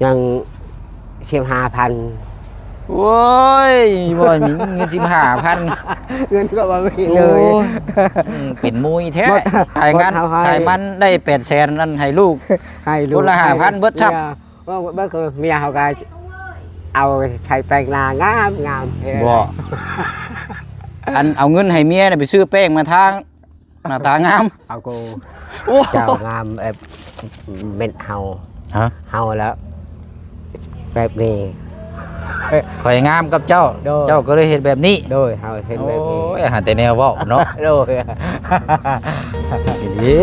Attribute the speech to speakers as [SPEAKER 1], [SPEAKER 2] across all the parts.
[SPEAKER 1] ยัง15,000
[SPEAKER 2] โอ้ยบ่มีเงิน15,000
[SPEAKER 1] เงินก็บ่มีเลย
[SPEAKER 2] เป็นมุยแท้
[SPEAKER 1] หมด
[SPEAKER 2] ขายงาน
[SPEAKER 1] หมดเท่าให้
[SPEAKER 2] ขายมันได้800,000นั่นให้ลูก
[SPEAKER 1] ให้ลูก
[SPEAKER 2] คนละ5,000เบิดชับ
[SPEAKER 1] ว่าเบิดคือเมียเขาก็เอาใช้แปลงนางามงาม
[SPEAKER 2] บ่อันเอาเงินให้เมียน่ะไปซื้อแป้งมาทางหน้าตางาม
[SPEAKER 1] เอากู
[SPEAKER 2] โอ้
[SPEAKER 1] เจ้างามเม็ดเฮา
[SPEAKER 2] ฮะ
[SPEAKER 1] เฮาแล้วแบบนี้
[SPEAKER 2] ข่อยงามกับเจ้า
[SPEAKER 1] โดย
[SPEAKER 2] เจ้าก็เลยเฮ็ดแบบนี้
[SPEAKER 1] โดยเฮาเห็น
[SPEAKER 2] โอ้
[SPEAKER 1] แบบนี้
[SPEAKER 2] ยหาแต่แนวเว้าเนาะ
[SPEAKER 1] โดย
[SPEAKER 2] อี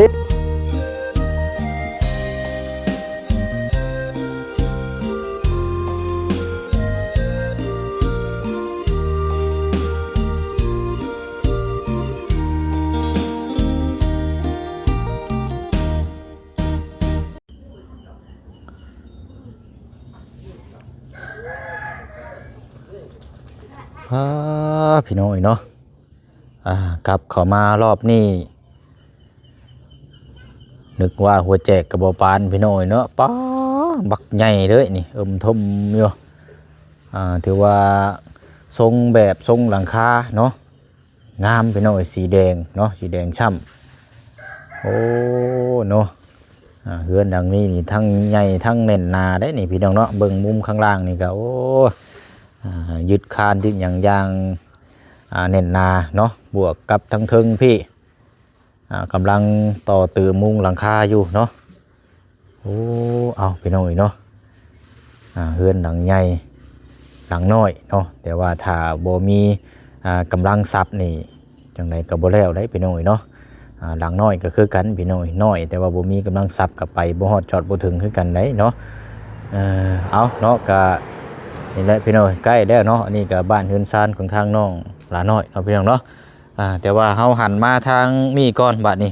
[SPEAKER 2] พี่น้อยเนาะกลับเข้ามารอบนี้นึกว่าหัวแจกกระบอกปานพี่น้อยเนาะป้าบักใหญ่เลยนี่ทมอยู่ถือว่าทรงแบบทรงหลังคาเนาะงามพี่น้อยสีแดงเนาะสีแดงช่ำโอ้เนาะเฮือนดังนี้นี่ทั้งใหญ่ทั้งแน่นหนาได้นี่พี่น้องเนาะเบิ่งมุมข้างล่างนี่ก็โอ้ยึดคานยึดอย่างเน่นนาเนาะบวกกับทั้งเทิงพี่กำลังต่อตือมุงหลังคาอยู่เนาะโอ้เอาพี่น้อยเนาะเฮือนหลังใหญ่หลังน้อยเนาะแต่ว่าถ้าบ่มีกำลังทรัพย์นี่จังไดก็บ่แล้วได้พี่น้อยเนาะหลังน้อยก็คือกันพี่น้อยน้อยแต่ว่าบ่มีกำลังทรัพย์ก็ไปบ่ฮอดจอดบ่ถึงคือกันได้เนาะเอาเนาะก็นี่แหละพี่น้อยใกล้แล้วเนาะอันนี้ก็บ้านเฮือนซานของทางน้องหลาน้อยเนาะพี่น้องเนาะแต่ว่าเฮาหันมาทางมีก่อนบัดนี้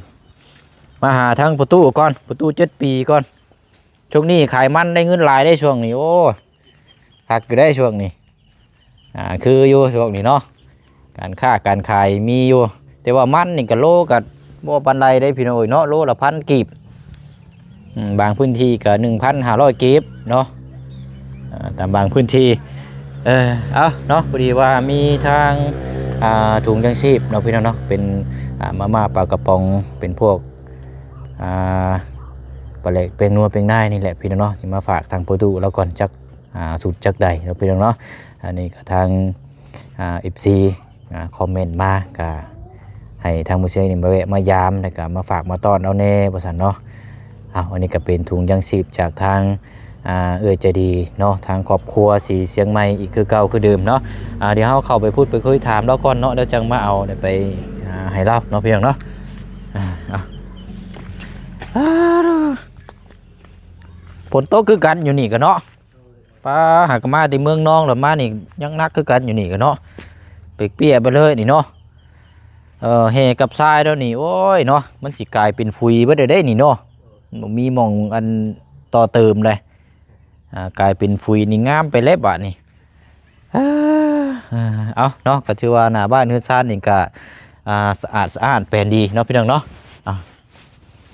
[SPEAKER 2] มาหาทางประตูก่อนประตู7 ปีก่อนช่วงนี้ขายมันได้เงินหลายได้ช่วงนี้โอ้หักอยู่ได้ช่วงนี้คืออยู่ช่วงนี้เนาะการค้าการขายมีอยู่แต่ว่ามันนี่ก็โลก็บ่ปานใดได้พี่น้อยเนาะโลละ1,000 กีบบางพื้นที่ก็1,500 กีบเนาะตามบางพื้นที่เอาเนาะพอดีว่ามีทางถุงยังชีพเนาะพี่น้องเนาะเป็นมาปลากระป๋องเป็นพวกปลาเล็กเป็นนัวเป็นได้นี่แหละพี่น้องเนาะจะมาฝากทางโปรตุแล้วก่อนจักสุดจักใดเนาะพี่น้องเนาะอันนี้ก็ทางFC คอมเมนต์มาก็ให้ทางมือเชยนี่มาแวะมายามแล้วก็มาฝากมาต้อนเอาแน่ประสานเนาะวันนี้ก็เป็นถุงยังชีพจากทางใจดีเนาะทางครอบครัวสีเสียงใหม่อีกคือเก่าคือเดิมเนาะเดี๋ยวเราเข้าไปพูดไปคุยถามแล้วก่อนเนาะเดี๋ยวจังมาเอาเดี๋ยวไปให้เล่าเนาะพี่น้องเนาะฝนตกคือกันอยู่นี่กันเนาะป้าหากมาที่เมืองน้องหรือมานี่ยังนักคือกันอยู่นี่กันเนาะเปียกไปเลยนี่เนาะเฮกับทรายแล้วนี่โอ้ยเนาะมันสิกลายเป็นฟุยไปได้นี่เนาะมีมองอันต่อเติมเลยกลายเป็นฟุยนี่งามไปเล็บบะนี่เอาเนาะก็ถือว่าหน้าบ้านเฮือนซานนี่ก็สะอาดแปลนดีเนาะพี่น้องเนาะ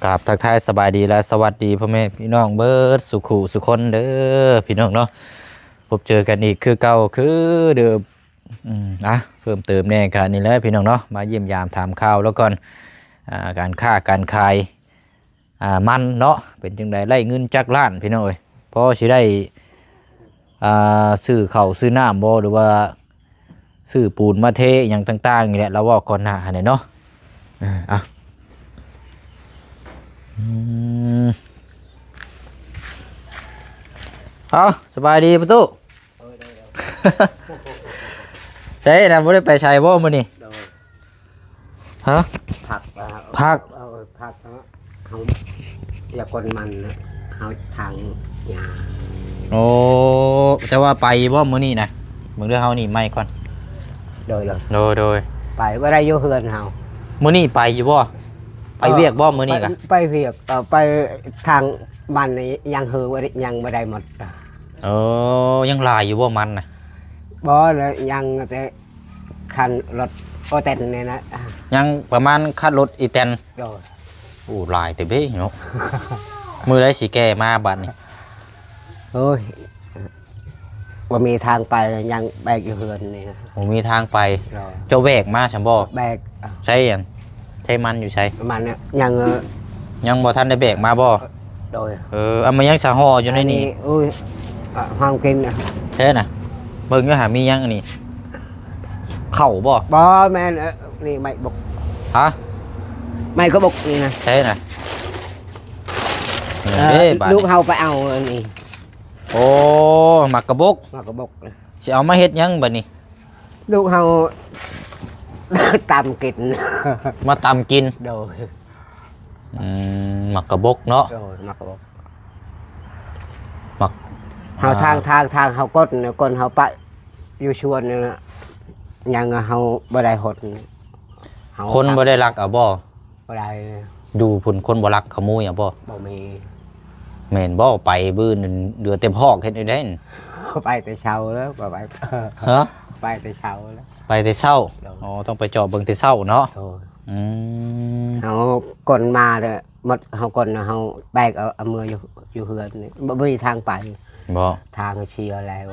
[SPEAKER 2] กราบทักทายสบายดีและสวัสดีพ่อแม่พี่น้องเบิร์ดสุขุสุคนเด้อพี่น้องเนาะพบเจอกันอีกคือเก่าคือเดิมเพิ่มเติมแน่กันนี่แหละพี่น้องเนาะมาเยี่ยมยามถามข่าวแล้วก่อนการค้าการขายมันเนาะเป็นจังไดไล่เงินจักล้านพี่น้องเอ้ยพอสิได้ซื้อข้าวซื้อน้ำบ่หรือว่าซื้อปูนมาเทอย่างต่างๆนี่แหละเราว่าก่อนหน้าเนี่ยเนาะเอาสบายดีประตูใช่นะไม่ได้ไปใช้บ่มื้อนี้ฮะผัก
[SPEAKER 1] เขาอย่ากดมันเขาทางยา
[SPEAKER 2] โอ้แต่ว่าไปบ่มื้อนี้นะมึงเรื่องเฮานี่ไม่ก่อน
[SPEAKER 1] โดยไปว่าได้อยู่เฮือนเฮา
[SPEAKER 2] มื้อนี้ไปอยู่บ่ไปเวียกบ่มื้อนี้กะ
[SPEAKER 1] ไปเวียกไปทางมันยังเฮือว่ายังบ่ได้หมด
[SPEAKER 2] ยังหลายอยู่บ่มันน่ะ
[SPEAKER 1] บ่เลยยังแต่คันรถโอเต็นนี่นะ
[SPEAKER 2] ยังประมาณคันรถอีแตน
[SPEAKER 1] โดย
[SPEAKER 2] หลายแต่เบ้เนาะมื้อใดสิแก้มาบัดนี้
[SPEAKER 1] โอ้ยว่ามีทางไปยังแบกอยู่เฮือนนี่นะ
[SPEAKER 2] ผมมีทางไป
[SPEAKER 1] รอ
[SPEAKER 2] เจ้าแบกมาฉันบ่
[SPEAKER 1] แบก
[SPEAKER 2] ใช่ยังใช่มันอยู่ใช่
[SPEAKER 1] ประมาณเนี้ยยัง
[SPEAKER 2] ยังบ่ทันได้แบกมาบ่
[SPEAKER 1] โดย
[SPEAKER 2] เอามายังสะห่ออยู่ในนี้
[SPEAKER 1] อุ้ยห้องกิน
[SPEAKER 2] แท้น่ะเบิ่งอยู่หามียังอันนี้เข้าบ่
[SPEAKER 1] บอแม่นนี่ไม่บก
[SPEAKER 2] ฮะ
[SPEAKER 1] ไม่ก็บกนี่นะ
[SPEAKER 2] ใช่น่ะเอ้ยบาด
[SPEAKER 1] ลูก
[SPEAKER 2] นี้
[SPEAKER 1] เฮาไปเอาอันนี้
[SPEAKER 2] โอ้หมักกระบก
[SPEAKER 1] มาก็บก
[SPEAKER 2] สิเอามาเฮ็ดหยังบัดนี้
[SPEAKER 1] ลูกเฮา ตำกิน
[SPEAKER 2] มาตำกิน
[SPEAKER 1] โดย
[SPEAKER 2] หมักกระบกเนาะ
[SPEAKER 1] โดยมาก็บก
[SPEAKER 2] หมัก
[SPEAKER 1] เฮาทางเฮากดเนี่ยคนเฮาไปอยู่ชวนเนี่ยนะยังเฮาบ่ได้หดเฮา
[SPEAKER 2] คนบ่ได้รักเอาบ่
[SPEAKER 1] บ่ได้
[SPEAKER 2] ดูพุ่นคนบ่รักขโมยอ่ะบ่
[SPEAKER 1] บ่มี
[SPEAKER 2] แม่นบ่ไปบื้นเดือเต็มหอกเฮ็ดได้เด้น
[SPEAKER 1] ไปแต่เช้าแล้วบ่ไป
[SPEAKER 2] ฮะ
[SPEAKER 1] ไปแต่เช้าแล้ว
[SPEAKER 2] ไปแต่เช้า
[SPEAKER 1] โดย
[SPEAKER 2] อ๋อต้องไปจอบเบิ่งแต่เช้าเนาะ
[SPEAKER 1] โดย
[SPEAKER 2] อืม
[SPEAKER 1] เฮากดมาเด้อหมดเฮากดน่ะเฮาแบกเอามืออยู่เฮือนนี่บ่มีทางไป
[SPEAKER 2] บ่
[SPEAKER 1] ทางเชียร์แล้ว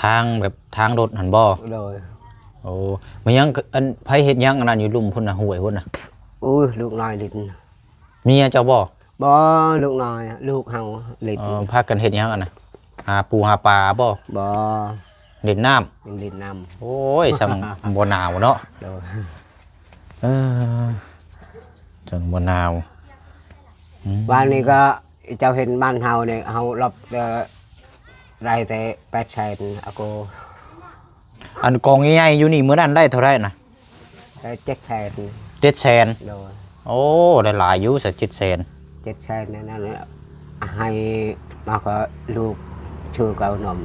[SPEAKER 2] ทางแบบทางรถหั่นบ่
[SPEAKER 1] โดย
[SPEAKER 2] โอ้มันยังอันไผเฮ็ดหยังอันนั้นอยู่ลุ่มพุ่นน่ะห้วยพุ่นน่ะ
[SPEAKER 1] อุ้ยลูกน้อยลิ้น
[SPEAKER 2] เมียเจ้าบ่
[SPEAKER 1] บ่ลูกน้อยลูกเฮาลิ้น
[SPEAKER 2] พากันเฮ็ดหยังอันน่ะหาปูหาปลาบ่
[SPEAKER 1] บ่
[SPEAKER 2] เล่นน้ำ
[SPEAKER 1] ลิ้นน
[SPEAKER 2] โอ้ยซ้ำบ่หนาวเนาะ
[SPEAKER 1] ำโดย
[SPEAKER 2] เออจังบ่หนาวอืม
[SPEAKER 1] วันนี้ก็เจ้าเห็นบ้านเฮาเนี่ยเฮาหลบไรแต่800,000อะโก
[SPEAKER 2] อันกองใหญ่ๆอยู่นี่มื้อนั้นได้เท่าไหร่น่ะ
[SPEAKER 1] 700,000
[SPEAKER 2] 700,000
[SPEAKER 1] โดย
[SPEAKER 2] โอ้ได้หลายอยู่ซะ700,000
[SPEAKER 1] 700,000นั่นแหละให้มาก็ลูกชื่อเก่านม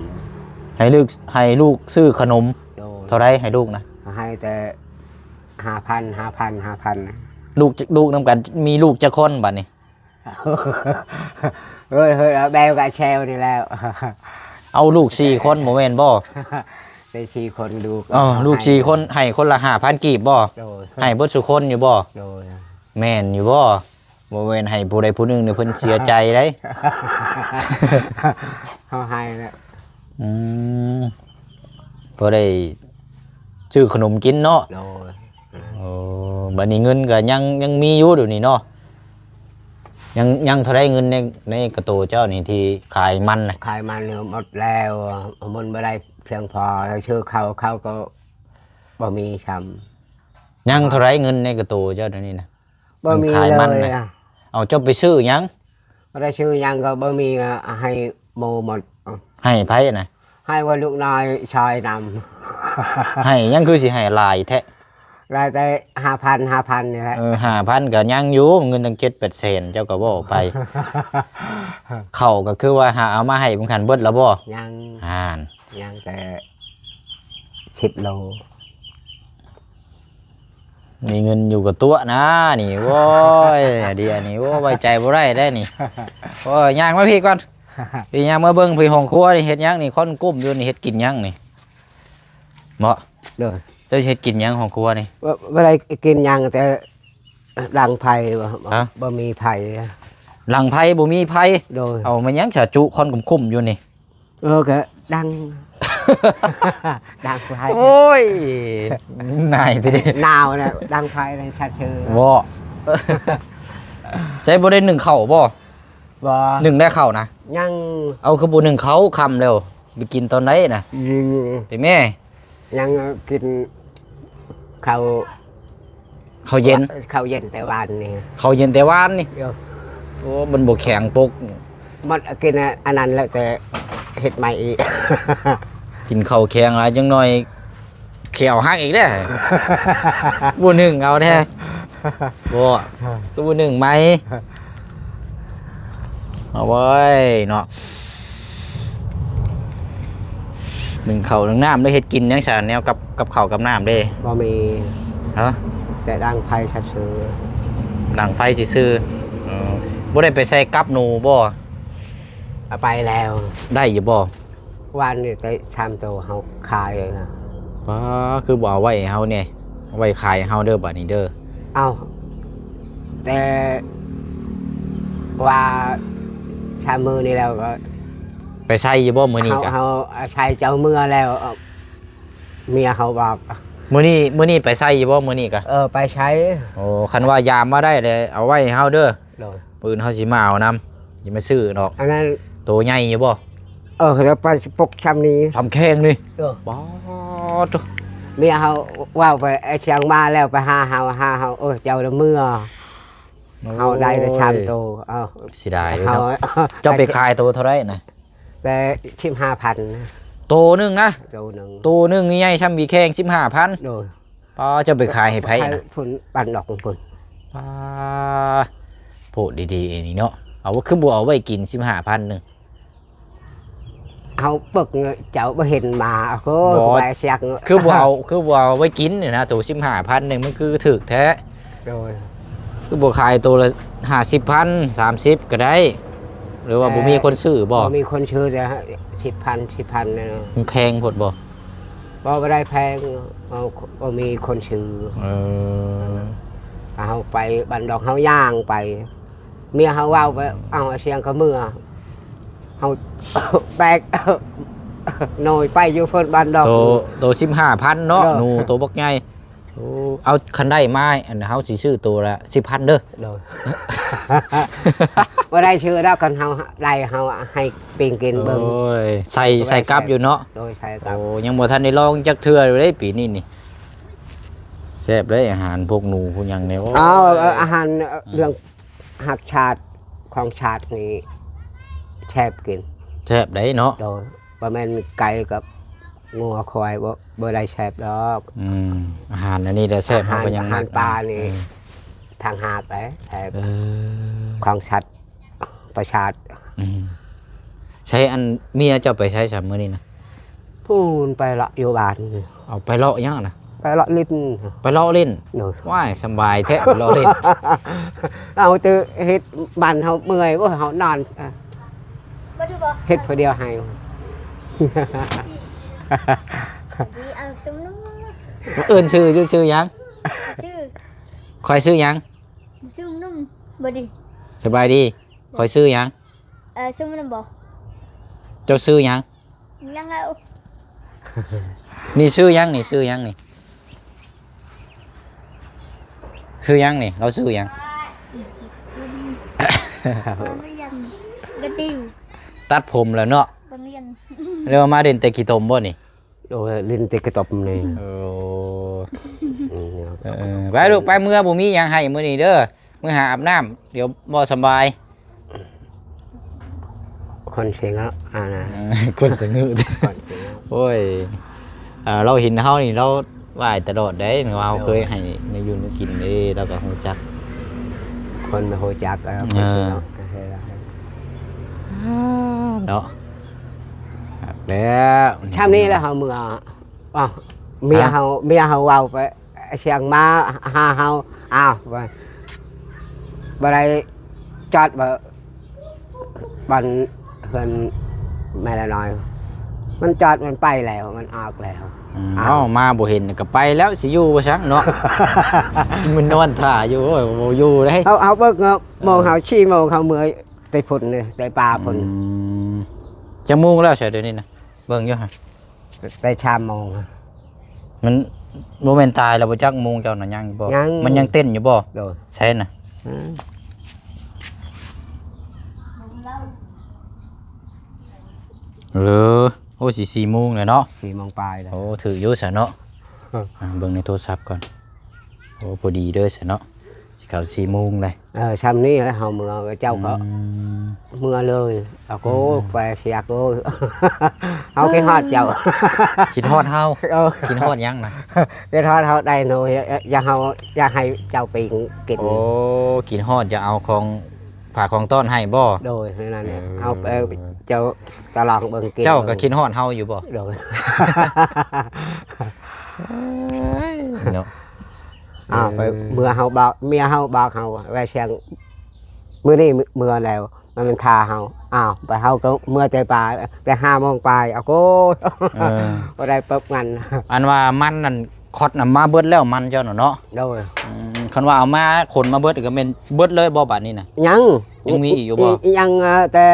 [SPEAKER 2] ให้ลูกซื้อขนม
[SPEAKER 1] โดย
[SPEAKER 2] เท่าไรให้ลูกนะ
[SPEAKER 1] ให้แต่5,000
[SPEAKER 2] ลูกนำกันมีลูกจะคนบัดนี้
[SPEAKER 1] เฮ้ยแบลกับแชลนี่แล้ว
[SPEAKER 2] เอาลูก4คนบ่แม่นบ่
[SPEAKER 1] ได้ชีคนดู
[SPEAKER 2] ลูก4คนให้คนละ 5,000 กีบบ่
[SPEAKER 1] โดย
[SPEAKER 2] ให้เบิดสุคนอยู่บ่
[SPEAKER 1] โดย
[SPEAKER 2] แม่นอยู่บ่บ่แม่นให้ผู้ใดผู้หนึงเนี่ยเพิ่นเสียใจได้
[SPEAKER 1] เขาให้แล้ว
[SPEAKER 2] อืมบ่ได้ซื้อขนมกินเนาะ
[SPEAKER 1] โดย
[SPEAKER 2] โอ้บัดนี้เงินก็ยังมีอยู่เดี๋ยวนี้เนาะยังเท่าไรเงินในกระโตเจ้านี่ที่ขายมันน่ะ
[SPEAKER 1] ขายมันเนี่ยหมดแล้วมันไม่ได้เพียงพอชื่อเขาก็บ่มีช้
[SPEAKER 2] ยังเท่าไรเงินในกระโตเจ้าเดี๋ยวนี้นะ
[SPEAKER 1] ำบ่มี
[SPEAKER 2] ขาย
[SPEAKER 1] เล
[SPEAKER 2] มัน
[SPEAKER 1] ย
[SPEAKER 2] น่ะ เอาเจ้าไปซื้อหยัง
[SPEAKER 1] ไม่ได้ชื่อยังก็บ่มีให้โมหมด
[SPEAKER 2] ให้ไผน่ะ
[SPEAKER 1] ให้ว่าลูกน้อยชายน
[SPEAKER 2] ให้ยังคือสิให้หลายแท้
[SPEAKER 1] ำรายได้5,000นี่แหละ
[SPEAKER 2] 5,000ก็ยังอยู่เงินตั้ง7-8แสนเจ้าก็บ่ไป เข้าก็คือว่าหาเอามาให้เพิ่นคันเบิดแล้วบ่
[SPEAKER 1] ยัง
[SPEAKER 2] อ่าน
[SPEAKER 1] ยังแต่10 โล
[SPEAKER 2] มีเงินอยู่กับตัวนะนี่โว้ยเดี๋ยวนี่โว้ไว้ใจบ่ได้ได้นี่โอ้ยย่างมาพี่ก่อนพี่ย่างมาเบิ่งพี่ห้องครัวนี่เฮ็ดหยังนี่คนกุ้มอยู่นี่เฮ็ดกินหยังนี่เหมาะ
[SPEAKER 1] เลย
[SPEAKER 2] เจ้าเฮ็ดกินหยังห้องครัวนี่
[SPEAKER 1] ไม่ได้กินยังแต่ดังไผ่
[SPEAKER 2] ฮะ
[SPEAKER 1] บ่มีไผ่
[SPEAKER 2] หลังไผบ่มีไผ
[SPEAKER 1] โดย
[SPEAKER 2] เอามาหยังฉะจุคนกุ้มๆอยู่นี่
[SPEAKER 1] ก็ดัง ดังไผ่
[SPEAKER 2] โอ้ยนายติดิ
[SPEAKER 1] หนาวเนี่ยดังไผ่ในชัดชื่อ
[SPEAKER 2] บ่ใช้บ่ได้นึ่งข้าวบ่
[SPEAKER 1] บ่
[SPEAKER 2] นึ่งได้ข้าวนะ
[SPEAKER 1] ยัง
[SPEAKER 2] เอาคือบ่นึ่งข้าวค่ำแล้วไปกินตอนไหนน่ะ
[SPEAKER 1] ยิง
[SPEAKER 2] ติแม่
[SPEAKER 1] ยังกินข้าว
[SPEAKER 2] ข้าวเย็น
[SPEAKER 1] ข้าวเย็นแต่วันนี่
[SPEAKER 2] ข้าวเย็นแต่วานนี่
[SPEAKER 1] เดี๋ยว
[SPEAKER 2] โอ้มันบ่แข็งปก
[SPEAKER 1] มันกินอันนั้นแล้วแต่เห็ดใหม่อีก
[SPEAKER 2] กินข้าวแข็งหลายจังหน่อยแขวหักอีกเด้อ บ่หนึ่งเอาแท้บ่ตัวหนึ่งไหมเอาไว้เนาะหนึ่งข้าวหนึ่งน้ำได้เฮ็ดกินจังซั่นแนวกับข้าวกับน้ำเด้
[SPEAKER 1] บ่มี
[SPEAKER 2] ฮะ
[SPEAKER 1] แต่ดังไผ่ชัดชื่อ
[SPEAKER 2] ดังไฟซื่อบ่ได้ไปใส่กับหนูบ่
[SPEAKER 1] เอาไปแล้ว
[SPEAKER 2] ได้อยู่บ่
[SPEAKER 1] วันนี้ไปทำตัวเฮาขายเลยนะ
[SPEAKER 2] ป้าคือบ่เอาไว้ให้เฮาเนี่ยเอาไว้ขายให้เฮาเด้อบัดนี้เด้อ
[SPEAKER 1] เอาแต่ว่าชามือนี่แล้วก็
[SPEAKER 2] ใช้อยู่บ่มื้อนี้
[SPEAKER 1] เขา
[SPEAKER 2] กะ
[SPEAKER 1] เขาใช้เจ้าเมื่อแล้วเมียเขาบอก
[SPEAKER 2] มื้อนี้ไปใช้อยู่บ่มื้อนี้กะ
[SPEAKER 1] ไปใช้
[SPEAKER 2] โอ้คันว่ายามมาได้เลยเอาไว้ให้เฮาเด้อ
[SPEAKER 1] โดย
[SPEAKER 2] ปืนเฮาสิมาเอานำอย่ามาซื้อดอก
[SPEAKER 1] อันนั้น
[SPEAKER 2] โตใหญ่อยู่บ่
[SPEAKER 1] เขาจะไปปลุกชำนี้
[SPEAKER 2] ทำแข้งนี่
[SPEAKER 1] เออ
[SPEAKER 2] ป๊อด
[SPEAKER 1] เมียเขาว่าไปไอ้เชียงมาแล้วไปหาเฮาเจ้าเมื่อเฮาได้แต่ชามโตเอา
[SPEAKER 2] เสิได้เด้อ
[SPEAKER 1] เฮา
[SPEAKER 2] เนาะเจ้าไปขายโตเท่าไหร่นะ
[SPEAKER 1] แต่15,000
[SPEAKER 2] โตนึงนะ
[SPEAKER 1] โตหนึ่ง
[SPEAKER 2] โตนึงใหญ่ช่ำมีแข้ง15,000
[SPEAKER 1] โดย
[SPEAKER 2] ป้าเจ้าไปขายให้ไผนะ
[SPEAKER 1] พุ่นปั่นดอกของพุ่น
[SPEAKER 2] ป้าพูดดีๆเองนี่เนาะเอาว่าคือบ่เอาไว้กิน15,000นึง
[SPEAKER 1] เฮาปึกเจ้าบ่เห็นมาโอ้
[SPEAKER 2] บ่
[SPEAKER 1] ไปเสียก
[SPEAKER 2] คือบ่เอาไว้กินเนี่ยนะตัว15,000นึงมันคือถึกแท้
[SPEAKER 1] โดย
[SPEAKER 2] คือบ่ขายตัวละ50,000 30ก็ได้ หรือว่าบ่มีคนซื้อบ่
[SPEAKER 1] มีคนชื่อแต่10,000เนี่ย
[SPEAKER 2] มันแพงโพดบ่
[SPEAKER 1] บ่ได้แพงเอามีคนชื่อ
[SPEAKER 2] เออ
[SPEAKER 1] เฮาไปบันดอกเฮาย่างไป เมียเฮาเว้าไปเอาเสียงก็เมื่อเฮา แบก หน่อยไปอยู่เพิ่นบันดอก
[SPEAKER 2] ตัว15,000เนาะ
[SPEAKER 1] เออ
[SPEAKER 2] หนูตัวบักใหญ่โอ้เอาคันได้ไม้อันเฮาสิซื้อตัวละ10,000เด้อ
[SPEAKER 1] โดย บ่ได้ชื่อแล้วกันเฮาได้เฮาให้ปิงกินเบิ่ง
[SPEAKER 2] โอ้ยใส่กลับอยู่เนาะ
[SPEAKER 1] โดยใช่ครั
[SPEAKER 2] โอ้
[SPEAKER 1] บ
[SPEAKER 2] ยังบ่ทันได้ลองจักเทื่ออยู่ได้ปีนี้นี่แซ่บเลยอาหารพวกหนูพวกหยังเนี่ยโอ้ย
[SPEAKER 1] เอาอาหารเรื่องหักชาติของชาตินี่แทบกิน
[SPEAKER 2] แซ่บได้เนาะ
[SPEAKER 1] โดยบ่แม่นไก่กับงัวควายบ่ได้แซ่บดอก
[SPEAKER 2] อาหารอันนี้เด้อแซ่บ
[SPEAKER 1] อาหาร
[SPEAKER 2] เฮาก็ยัง
[SPEAKER 1] อาหารปลานี่ ทางหาดไปแทบ
[SPEAKER 2] เออ
[SPEAKER 1] ของชัดประชาติ
[SPEAKER 2] อืมใช้อันเมียเจ้าไปใช้สามมื้อนี้นะ
[SPEAKER 1] พูนไปละอยู่บ้าน
[SPEAKER 2] เอาไปเลาะยังนะ
[SPEAKER 1] ไปละลิ้น
[SPEAKER 2] ไปเลาะเล่น
[SPEAKER 1] หนู
[SPEAKER 2] ว้ายสบายแท้ไปเลาะเล่น
[SPEAKER 1] เอาตือเฮ็ดบ้านเฮาเมื่อยก็เฮานอนเฮ็ดผู้เดียวให้
[SPEAKER 3] เอาซุ่มนุ่ม
[SPEAKER 2] เอิ้นชื่อหยัง
[SPEAKER 3] ชื่อ
[SPEAKER 2] คอยซื้อหยัง
[SPEAKER 3] ซุ่มนุ่มบ่ดิ
[SPEAKER 2] สบายดีคอยซื้อหยัง
[SPEAKER 3] ซุ่มนุ่มบ่
[SPEAKER 2] เจ้าซื้อหยัง
[SPEAKER 3] ยังเอา
[SPEAKER 2] นี่ซื้อหยังนี่ซื้อหยังนี่ซื้อหยังนี่เราซื้อหยัง
[SPEAKER 3] ไม่ยังกระติว
[SPEAKER 2] ตัดผมแล้วเนาะ
[SPEAKER 3] บางเรียน
[SPEAKER 2] เรียกว่ามาเด่นแต่กี่ตมบ่นี่
[SPEAKER 1] โอ้ยลิ้นติกระตบนี่
[SPEAKER 2] โอ้ไปลูกไปเมื่อบ่มีหยังให้มื้อนี้เด้อมื้อหาอาบน้ำเดี๋ยวบ่สำบาย
[SPEAKER 1] คนเสียงอ่ะนะ
[SPEAKER 2] คนสงึด
[SPEAKER 1] คนเสียง
[SPEAKER 2] โอ้ยเราเห็นเฮานี่เราไหว้ตลอดได้เหมือนว่าเราเคยให้ในยูนกินเด้เราก็ฮู้จัก
[SPEAKER 1] คนไม่โหจักคนเสียง
[SPEAKER 2] เนาะครับแล้ว
[SPEAKER 1] ชามนี้แล้วเฮาเมื่อเมียเฮาเว้าไปเสียงมาหาเฮาอ้าวบ่ได้จอดบันเพิ่นแม่ละน้อย มันจอดมันไปแล้วมันออกแล้ว
[SPEAKER 2] มาบ่เห็นก็ไปแล้วสิอยู่บ่ซักเนาะ สิมันนอนท่าอยู่โอ้ยบ่อยู่ได้
[SPEAKER 1] เอาเบิกโมงเฮาชี้โมงเฮาเมื่อยไต่พุ่นนี่ไต่ปลาพุ่น
[SPEAKER 2] จะมุ่งแล้วใช่เดี๋ยวนี้นะเบิ่งอยู่ฮะ
[SPEAKER 1] ไต่ชามโมง
[SPEAKER 2] มันโมเมนตายแล้วบ่จักมุงเจ้าน่ะยังอยู่บ่
[SPEAKER 1] ยัง
[SPEAKER 2] มันยังเต้นอยู่บ่
[SPEAKER 1] โดย
[SPEAKER 2] ใช่น่ะเหรอโอ้สิ4 โมงแล้วเนาะ
[SPEAKER 1] 4 โมงปลายแล้ว
[SPEAKER 2] โอ้ถืออยู่ซะเนาะ เบิ่งในโทรศัพท์ก่อนโอ้พอดีเด้อซะเนาะสิเข้า4 โมงเลย
[SPEAKER 1] ชามนี้แล้วเฮาเมื่อเจ้าก็เมื่อเลยเอาโกไปเสียโก เฮาคิดฮอดเจ้า
[SPEAKER 2] คิดฮอดเฮา
[SPEAKER 1] เออ
[SPEAKER 2] คิดฮอดยังน่ะ
[SPEAKER 1] คิดฮอดเฮาได้หน่อยอย่าเฮาอย่าให้เจ้าปิงกิน
[SPEAKER 2] โอ้คิดฮอดจะเอาของฝากของต้อนให้บ่
[SPEAKER 1] โดยนั่นเอาเจ้าตลอดเบิ่งกิน
[SPEAKER 2] เจ้าก็คิดฮอดเฮาอยู่บ่
[SPEAKER 1] โดย
[SPEAKER 2] เนาะ
[SPEAKER 1] ไปเมื่อเฮาบอกเมียเฮาบอกเฮาไว้เชียงมื้อนี้เมื่อแล้วมันเป็นทาเฮาไปเฮาก็เมื่อแต่ปลาแต่5 โมงปลายเอาโก บ่ได้ปบงัน
[SPEAKER 2] อันว่ามันนั่นคอดน่ะมาเบิดแล้วมันเจ้าน่ะเนาะ
[SPEAKER 1] โดย
[SPEAKER 2] คันว่าเอามาขนมาเบิดก็แม่นเบิดเลยบ่บัดนี้น่ะ
[SPEAKER 1] ยัง
[SPEAKER 2] ยังมีอีกอยู่บ่
[SPEAKER 1] ยังแต่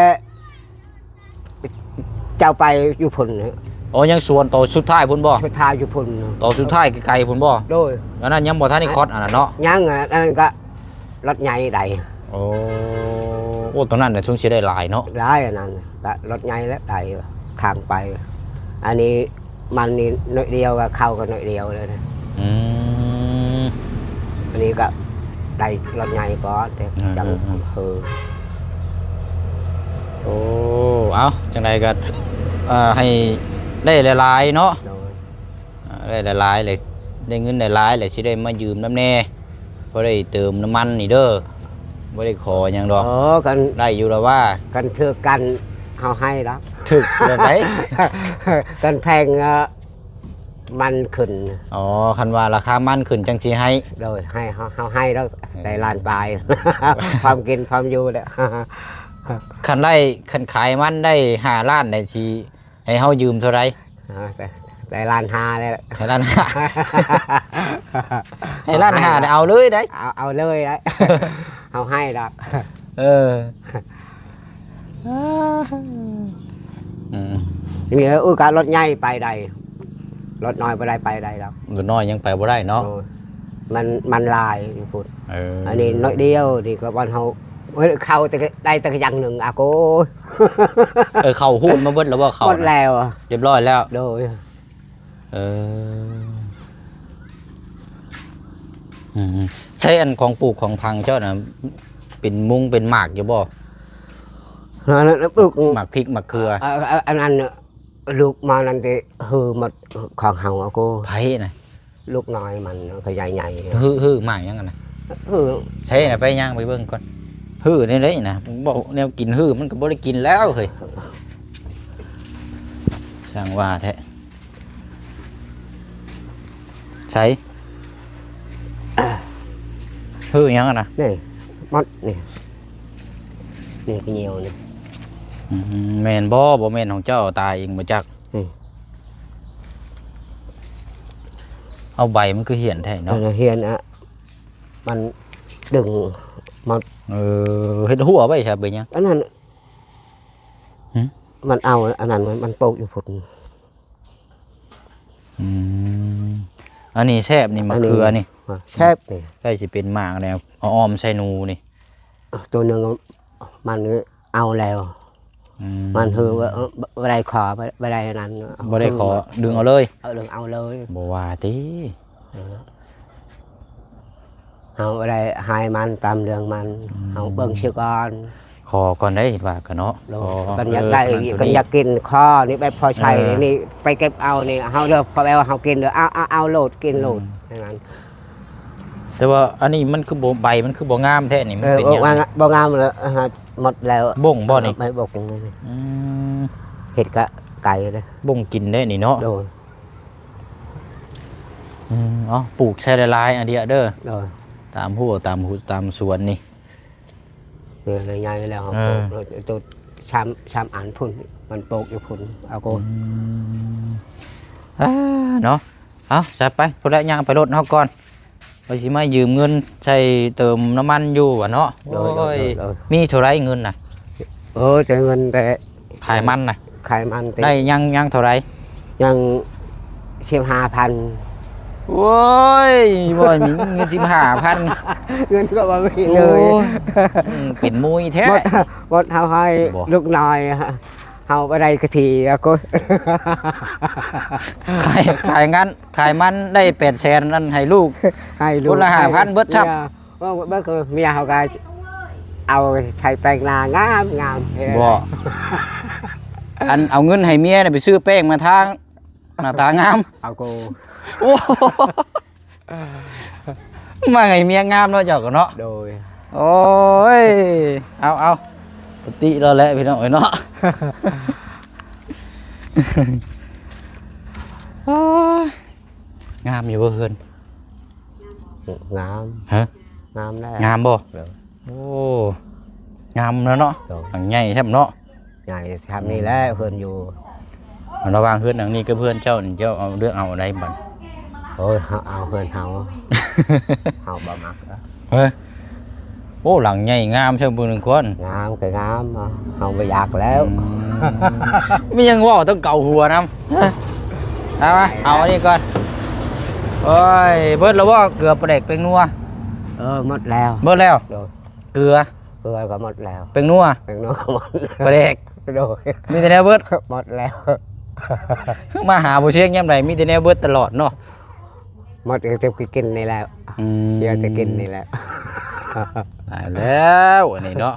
[SPEAKER 1] เจ้าไปอยู่พุ่น
[SPEAKER 2] โอ้ยังสวนโตสุดท้ายพุ่นบ่
[SPEAKER 1] ชุดทาอยู่พุ่น
[SPEAKER 2] โตสุดท้ายไกลๆพุ่นบ่
[SPEAKER 1] โดย
[SPEAKER 2] อันนั้นยังบ่ทันได้คอดอันนั้นเนาะ
[SPEAKER 1] ยังอันนั้นก็รถใหญ่ใด
[SPEAKER 2] โอ้โอ้ตรงนั้นน่ะช่วงสิได้หลายเนาะ
[SPEAKER 1] ได้อันนั้นก็รถใหญ่แล้วใดทางไป อันนี้มันนี่หน่อยเดียวก็เข้ากันหน่อยเดียวเลยนะ
[SPEAKER 2] อืม
[SPEAKER 1] อันนี้ก็ได้รถใหญ่ก่อนแต่จัง
[SPEAKER 2] โอ้เอาจังไดก็ให้ได้หลายๆเนาะ
[SPEAKER 1] โดย
[SPEAKER 2] ได้หลายๆเลยได้เงินหลายๆเลยสิได้มายืมน้ำแน่เพราะได้เติมน้ำมันนี่เด้อบ่ได้ขอหยังดอก
[SPEAKER 1] กัน
[SPEAKER 2] ได้อยู่แล้วว่า
[SPEAKER 1] กันเถือกันเอาให้แล้ว
[SPEAKER 2] ถึกแบบไหน
[SPEAKER 1] กันแพงมันขึ้น
[SPEAKER 2] อ๋อคันว่าราคามันขึ้นจังสิให้
[SPEAKER 1] โดยให้เขาให้แล้วได้ล้านปลาย ความกินความอยู่เนี่ย
[SPEAKER 2] คันได้คันขายมันได้5ล้านได้สิให้เฮายืมเท่าไหร่
[SPEAKER 1] ได้ล้านห้าเลยแหละ
[SPEAKER 2] ให้ล้านห้า ให้ล้านห้าได้เอาเลยได้
[SPEAKER 1] เอาเลยได้ เอาให้แล้ว
[SPEAKER 2] เอออืม
[SPEAKER 1] นี่การรถใหญ่ไปใดรถน้อยไปใดไปใดแล้ว
[SPEAKER 2] ตัวน้อยยังไปบ่ได้เนาะ
[SPEAKER 1] มันลายอยู่พุ่น
[SPEAKER 2] อั
[SPEAKER 1] นนี้น้อยเดียวดีกว่าวันเขาเข้าแต่ได้แต่อย่างหนึ่งอาโก
[SPEAKER 2] เข้าหุ้นมาเบิดแล้วว่าเข้า
[SPEAKER 1] หมดแล้ว
[SPEAKER 2] เรียบร้อยแล้ว
[SPEAKER 1] โดย
[SPEAKER 2] ใช้อันของปลูกของพังเจ้าน่ะเป็นมุ้งเป็นหมากอยู่บ่
[SPEAKER 1] ลูก
[SPEAKER 2] หมากพริกหมากเกลือ
[SPEAKER 1] อันนั้นลูกมานั่นที่หือหมดของเฮาอาโก
[SPEAKER 2] ไผ่น่ะ
[SPEAKER 1] ลูกน้อยมันก็ใหญ่
[SPEAKER 2] ฮื้อหมากยังกันน่ะ
[SPEAKER 1] หือ
[SPEAKER 2] ใช่น่ะไปย่างไปเบิ่งก่อนฮื้อนี่เลยน่ะบ่แนวกินฮื้อมันก็บ่ได้กินแล้วเฮ้ยช่างว่าแท้ใช่ฮื้อยังกันน่ะ
[SPEAKER 1] นี่มดนี่ก็เหนียวนี่
[SPEAKER 2] แม่นบ่แม่นของเจ้าตายเองบ่จักเอาใบมันคือเหี่ยนแท้เนาะ
[SPEAKER 1] เฮียนอ่ะมันดึงมัน
[SPEAKER 2] เฮ็ดหัวไว้ใช่เบิ่งยัง
[SPEAKER 1] อันนั้นมันเอาอันนั้นมันโปกอยู่พุ่น
[SPEAKER 2] อันนี้แซ่บนี่มะเขือนี่
[SPEAKER 1] แซ่บนี่
[SPEAKER 2] ใกล้สิเป็นหมากแล้วอ้อมใส่หนูนี่
[SPEAKER 1] ตัวหนึ่งมันเอาแล้ว มันคือว่าบ่ได้ขอบ่ได้นั้น
[SPEAKER 2] บ่ได้ขอดึงเอาเลย
[SPEAKER 1] เอาเลย
[SPEAKER 2] บ่ว่าติ
[SPEAKER 1] เอาบ่ได้หายมันตามเรื่องมันเอาเบิ่งชื่อก่อน
[SPEAKER 2] ขอก่อนได้ว่ากันเนาะ
[SPEAKER 1] กันอยากได้กันอยากกินข้อนี่ไปพอใช้นี่ไปเก็บเอานี่เฮาเด้อพอแล้วเฮากินเด้อเอาโหลดกินโหลดนั้น
[SPEAKER 2] แต่ว่าอันนี้มันคือบ่ใบมันคือบ่งามแท้นี่มันเป็นหยัง
[SPEAKER 1] บ่งามแล้วหมดแล้ว
[SPEAKER 2] บ่งบ่นี่
[SPEAKER 1] ไม่บ่ง
[SPEAKER 2] ม
[SPEAKER 1] เห็ดกะไก่เลย
[SPEAKER 2] บ่งกินได้นี่เนาะ
[SPEAKER 1] โดย
[SPEAKER 2] อ๋อปลูกใช้หลายๆอันเดียวเด้อ
[SPEAKER 1] โดย
[SPEAKER 2] ตามหัวตามหูตามสวนนี่
[SPEAKER 1] ใหญ่แล้วตัวชามอันพุ่นมันโปกอยู่พุ่นเอาโก
[SPEAKER 2] เนาะเอาจะไปพุ่นละย่างไปรถเฮาก่อนไปสิมายืมเงินใช้เติมน้ำมันอยู่ว่ะเนาะโอ้ยมีเท่าไรเงินน่ะ
[SPEAKER 1] ใช้เงินแต่
[SPEAKER 2] ขายมันน่ะ
[SPEAKER 1] ขายมัน
[SPEAKER 2] ได้ยังเท่าไร
[SPEAKER 1] ยัง15,000
[SPEAKER 2] โอ้ยบ่มีเงิน15,000
[SPEAKER 1] เงินก็บ่มีเลย
[SPEAKER 2] เป็นมุยแท้
[SPEAKER 1] หมดเฮาให้ลูกน้อยเฮาบ่ได้กะทีอะโก
[SPEAKER 2] ขายงั้นขายมันได้800,000นั่นให้ลูก
[SPEAKER 1] ให้ลูก
[SPEAKER 2] คนละ5,000เบิดชับ
[SPEAKER 1] ว่าเบิดคือเมียเฮาก็เอาใช้แปลงนางาม
[SPEAKER 2] บ่อันเอาเงินให้เมียน่ะไปซื้อแป้งมาทางหน้าตางาม
[SPEAKER 1] เอาโก
[SPEAKER 2] โอ้มาไงเมียงามเนาะเจ้าก็เนาะ
[SPEAKER 1] โดย
[SPEAKER 2] โอ้ยเอาปกติเราแหละพี่น้องเอ้ยเนาะงามอยู่บ่เพิ่น
[SPEAKER 1] งาม
[SPEAKER 2] ฮะ
[SPEAKER 1] งามได้
[SPEAKER 2] งามบ่
[SPEAKER 1] เออ
[SPEAKER 2] โอ้งามแล้วเนาะ
[SPEAKER 1] เออ
[SPEAKER 2] หลังใหญ่ใช่มั้ยเนาะ
[SPEAKER 1] ใหญ่ทำนี่แหละเพิ่นอยู่
[SPEAKER 2] ระหว่างเพื่อนหลังนี้กับเพื่อนเจ้านี่เจ้าเอาเรื่องเอาอะไรบัด
[SPEAKER 1] โอ้ยเอาเพิ่นเฮา เฮาบ่มัก
[SPEAKER 2] เฮ้ยโอ้ อ้หลังใหญ่งามเช่าบุญคน
[SPEAKER 1] งามก็งามเอาไปอยากแล้ว
[SPEAKER 2] ไม่ยังว่าต้องเก่าหัวน้ำเอามาเอาอันนี้ก่อนโอ้ยเบิดแล้วว่าเกลือปลาเด็กเป็นนัว
[SPEAKER 1] หมดแล้ว
[SPEAKER 2] เบิดแล้ว
[SPEAKER 1] โดย
[SPEAKER 2] เกลือ
[SPEAKER 1] เกลือก็หมดแล้ว
[SPEAKER 2] เป็นนัว
[SPEAKER 1] เป็นน้องหมด
[SPEAKER 2] ปลาเด็ก
[SPEAKER 1] โดย
[SPEAKER 2] มีแต่แนวเบิด
[SPEAKER 1] หมดแล้ว
[SPEAKER 2] มาหาผู้เชี่ยงย่ำไรมีแต่แนวเบิดตลอดเนาะ
[SPEAKER 1] หมดเต็มกินนี่แล้วเชียร์จะกินนี่แหละ
[SPEAKER 2] ตายแล้วอันนี้เนาะ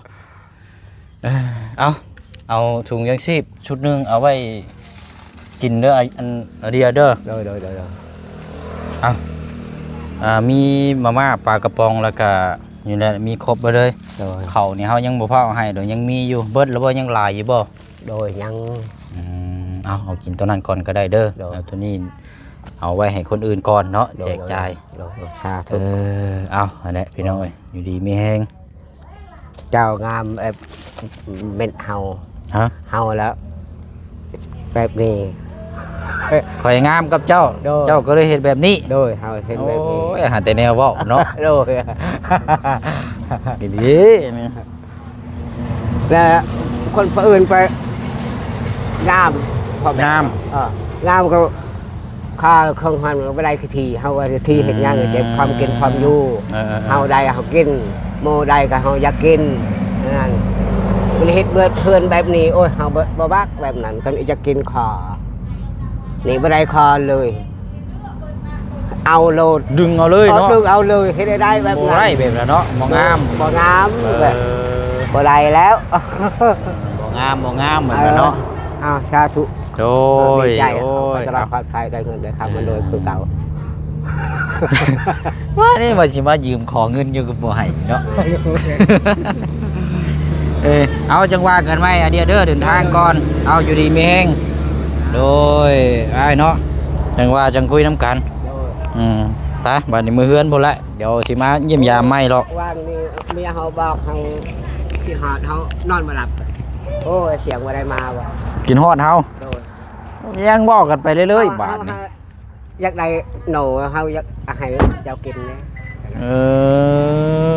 [SPEAKER 2] เอาถุงยังชีพชุดหนึงเอาไว้กินเด้ออันเดียวเด้อ
[SPEAKER 1] โดย
[SPEAKER 2] มีมาม่าปลากระป๋องแล้วก็อยู่แล้วมีครบไปเลย
[SPEAKER 1] โดย
[SPEAKER 2] เขานี่เขายังบ่พอเอาให้เดี๋ยวยังมีอยู่เบิดแล้วบ่ยังหลายอยู่บ่
[SPEAKER 1] โดยยัง
[SPEAKER 2] เอากินตัวนั้นก่อนก็ได้เด้อ
[SPEAKER 1] โดย
[SPEAKER 2] เอาตัวนี้เอาไว้ให้คนอื่นก่อนเนาะแจกจ่าย
[SPEAKER 1] โดยชา
[SPEAKER 2] เอ
[SPEAKER 1] ทุก
[SPEAKER 2] เอาอันนี้พี่น้องเอ้ยอยู่ดีมีแฮง
[SPEAKER 1] เจ้างามเป็นเฮา
[SPEAKER 2] ฮะ
[SPEAKER 1] เฮาแล้วแบบนี้
[SPEAKER 2] ข่อยงามกับเจ้า
[SPEAKER 1] โดย
[SPEAKER 2] เจ้าก็เลยเฮ็ดแบบนี้
[SPEAKER 1] โดยเฮาเห็น
[SPEAKER 2] โอ้
[SPEAKER 1] แบบนี้
[SPEAKER 2] ยหาแต่แนวเว้าเนาะ
[SPEAKER 1] โดย
[SPEAKER 2] ดีดีนี่
[SPEAKER 1] แล้วคนอื่นไปงามพอง
[SPEAKER 2] าม
[SPEAKER 1] งามก็ข้าเครื่องหันก็ไม่ได้ทีเฮาว่าทีเห็นงานก็เจ็บความกินความอยู่ เฮาได้เฮากินโมได้ก็เฮาอยากกินนั่นมันเฮ็ดเบิดเพื่อนแบบนี้โอ้ยเฮาบ่บักแบบนั้นกันจะกินคอนี่บ่ได้คอเลย เอาโลด
[SPEAKER 2] ดึงเอาเลยเนาะ
[SPEAKER 1] ดึงเอาเลยเฮ็ดได้แบบ
[SPEAKER 2] บ่
[SPEAKER 1] นั้น
[SPEAKER 2] ได้แบบนั้นเนาะบ่งาม
[SPEAKER 1] บ่งาม
[SPEAKER 2] เออ
[SPEAKER 1] แบบบ่ได้แล้ว
[SPEAKER 2] บ่งามเหมือนกันเนาะ
[SPEAKER 1] อ้าวสาธุ
[SPEAKER 2] โอ้ย
[SPEAKER 1] ดีใจ
[SPEAKER 2] โอ้ย
[SPEAKER 1] ตลอดปลอดภัยได้เงินได้คำมันโดยคือเก่า
[SPEAKER 2] ว่านี่มาสิมายืมขอเงินอยู่กับบ่ให้เนาะ เอาจังว่ากันไหมอันเดียวเด้อเดินทางก่อนเอาอยู่ดีมีแฮงโดยไอ้เนาะจังว่าจังคุยน้ำกันไปบัดนี้มือเฮือนบ่ละเดี๋ยวสิมาเยี่ยมยามไม่หรอก
[SPEAKER 1] วันนี้เมียเขาบอกเขาคิดหอดเขานอนมาหลับ โอ้ยเสียงว่าได้มาบ่
[SPEAKER 2] กินฮอดเฮา
[SPEAKER 1] โดย
[SPEAKER 2] ยังบอกกันไปเรื่อยๆบาทนี่
[SPEAKER 1] อยากได้หนูเขาอยากให้เจ้ากินเลย
[SPEAKER 2] เอ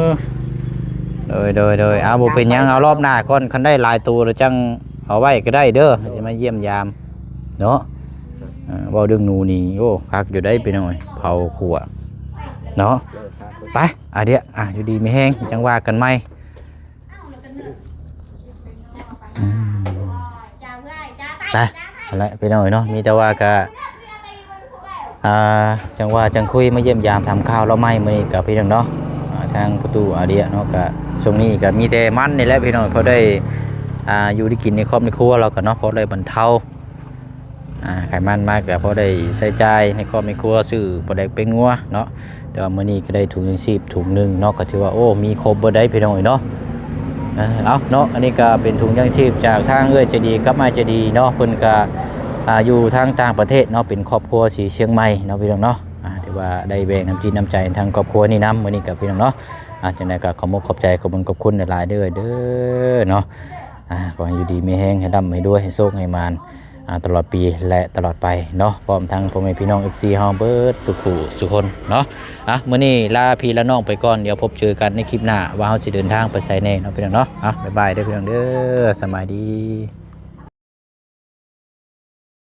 [SPEAKER 2] อโดยเอาบ่เป็นหยังเอารอบหน้าก่อนคันได้หลายตัวแล้วจังเอาไว้ก็ได้เด้อสิมาเยี่ยมยามเนาะเว้าเรื่องหนูนี่โอ้คักอยู่ได้ไปหน่อยเผาขัวเนาะไปเดี๋ยวอยู่ดีไม่แห้งจังว่ากันไหมไปอะไรไปหน่อยเนาะมีแต่ว่าก็จังว่าจังคุยมาเยี่ยมยามทำข้าวแล้วไหมมื้อนี้กับพี่น้องเนาะทางประตูเดียเนาะก็ช่วงนี้ก็มีแต่มันนี่แหละพี่น้องเพราะได้อยู่ได้กินในครอบในครัวเราก็เนาะเพราะได้บรรเทาไขมันมากก็เพราะได้ใส่ใจในครอบในครัวซื้อบ่ได้เป็นงัวเนาะแต่ว่ามื้อนี้ก็ได้ถุงยังชีพถุงนึงเนาะก็ถือว่าโอ้มีครบบ่ได้พี่น้องเนาะเอาเนาะอันนี้ก็เป็นถุงยังชีพจากทางเอ้ยใจดีกับมาใจดีเนาะเพิ่นก็อยู่ทางต่างประเทศเนาะเป็นครอบครัวสีเชียงใหม่เนาะพี่น้องเนาะถือว่าได้แบ่งน้ำจิตน้ำใจทางครอบครัวนี่นำมื้อนี้กับพี่น้องเนาะจังได๋ก็ขอขอบใจขอบคุณหลายๆเด้อเนาะขอให้อยู่ดีมีแฮงให้ร่ำให้ด้วยให้โชคให้มานตลอดปีและตลอดไปเนาะพร้อมทั้งพ่อแม่พี่น้อง FC เฮาเบิดสุขุสุคนเนาะมื้อนี้ลาพี่ละน้องไปก่อนเดี๋ยวพบเจอกันในคลิปหน้าว่าเฮาสิเดินทางไปไสแน่เนาะพี่น้องเนาะบ๊ายบายเด้อพี่น้องเด้อสบายดี